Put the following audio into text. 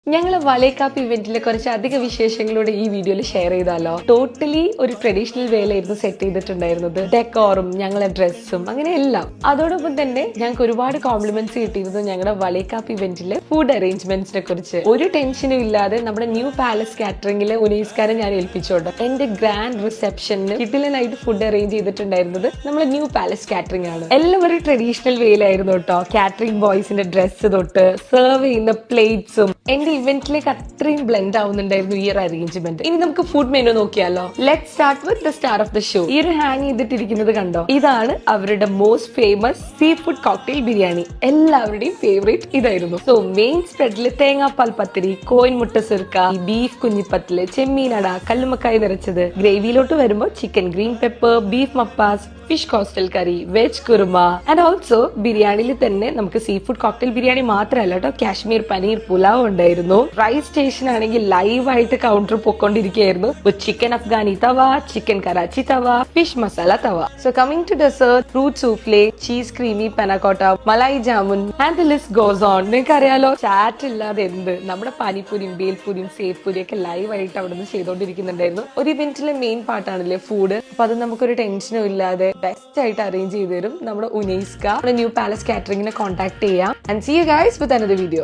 ഞങ്ങൾ വളേക്കാപ്പ് ഇവന്റിലെ കുറച്ച് അധിക വിശേഷങ്ങളോട് ഈ വീഡിയോയിൽ ഷെയർ ചെയ്താലോ. ടോട്ടലി ഒരു ട്രഡീഷണൽ വേലായിരുന്നു സെറ്റ് ചെയ്തിട്ടുണ്ടായിരുന്നത്. ഡെക്കോറും ഞങ്ങളെ ഡ്രസ്സും അങ്ങനെ എല്ലാം. അതോടൊപ്പം തന്നെ ഞങ്ങൾക്ക് ഒരുപാട് കോംപ്ലിമെന്റ്സ് കിട്ടിയിരുന്നു ഞങ്ങളുടെ വളേക്കാപ്പ് ഇവന്റിലെ ഫുഡ് അറേഞ്ച്മെന്റ്സിനെ കുറിച്ച്. ഒരു ടെൻഷനും ഇല്ലാതെ നമ്മുടെ ന്യൂ പാലസ് കാറ്ററിംഗിലെ ഉനൈസ്കാരെ ഞാൻ ഏൽപ്പിച്ചോണ്ട് എന്റെ ഗ്രാൻഡ് റിസപ്ഷന് കിടിലനായിട്ട് ഫുഡ് അറേഞ്ച് ചെയ്തിട്ടുണ്ടായിരുന്നത് നമ്മുടെ ന്യൂ പാലസ് കാറ്ററിംഗ് ആണ്. എല്ലാം ഒരു ട്രഡീഷണൽ വേയിലായിരുന്നു കേട്ടോ. കാറ്ററിംഗ് ബോയ്സിന്റെ ഡ്രസ്സ് തൊട്ട് സെർവ് ചെയ്യുന്ന പ്ലേറ്റ്സും എന്റെ ഇവന്റിലേക്ക് അത്രയും ബ്ലെൻഡ് ആവുന്നുണ്ടായിരുന്നു ഈ ഒരു അറേഞ്ച്മെന്റ്. ഇനി നമുക്ക് ഫുഡ് മെനു നോക്കിയാലോ. Let start with the star of the show. ഈ ഒരു ഹാങ് ചെയ്തിട്ടിരിക്കുന്നത് കണ്ടോ, ഇതാണ് അവരുടെ most famous sea food cocktail biryani. എല്ലാവരുടെയും ഫേവറേറ്റ് ഇതായിരുന്നു. സോ മെയിൻ സ്പ്രെഡില് തേങ്ങാപ്പാൽ പത്തിരി, കോയിൻ മുട്ട സുർക്ക, ബീഫ് കുഞ്ഞിപ്പത്തില്, ചെമ്മീനട, കല്ലുമക്കായി നിറച്ചത്. ഗ്രേവിയിലോട്ട് വരുമ്പോൾ chicken green pepper, beef mappas, fish coastal curry, veg kurma and also ബിരിയാണിയിൽ തന്നെ നമുക്ക് സീ ഫുഡ് കോക്ടെയിൽ ബിരിയാണി മാത്രമല്ല കേട്ടോ, കാശ്മീർ പനീർ പുലാവ് ഉണ്ടായിരുന്നു. റൈസ് സ്റ്റേഷൻ ആണെങ്കിൽ ലൈവ് ആയിട്ട് കൗണ്ടർ പൊക്കോണ്ടിരിക്കുകയായിരുന്നു. Chicken Afghani tawa, chicken Karachi tawa, fish masala tawa. So coming to dessert, fruit souffle, cheese creamy panna cotta, malai jamun and the list goes on. നിങ്ങൾക്ക് അറിയാലോ, ചാറ്റ് ഇല്ലാതെ എന്ത് നമ്മുടെ പാനിപ്പൂരിയും ബേൽപൂരിയും സേവ്പൂരിയും ഒക്കെ ലൈവ് ആയിട്ട് അവിടെ നിന്ന് ചെയ്തോണ്ടിരിക്കുന്നുണ്ടായിരുന്നു. ഒരു ഇവന്റിലെ മെയിൻ പാർട്ടാണല്ലേ ഫുഡ്. അപ്പൊ അത് നമുക്കൊരു ടെൻഷനും ഇല്ലാതെ ബെസ്റ്റ് ആയിട്ട് അറേഞ്ച് ചെയ്ത് തരും നമ്മുടെ ഉനൈസ്ക. ന്യൂ പാലസ് കാറ്ററിംഗിനെ കോൺടാക്ട് ചെയ്യാം. And see you guys with another video.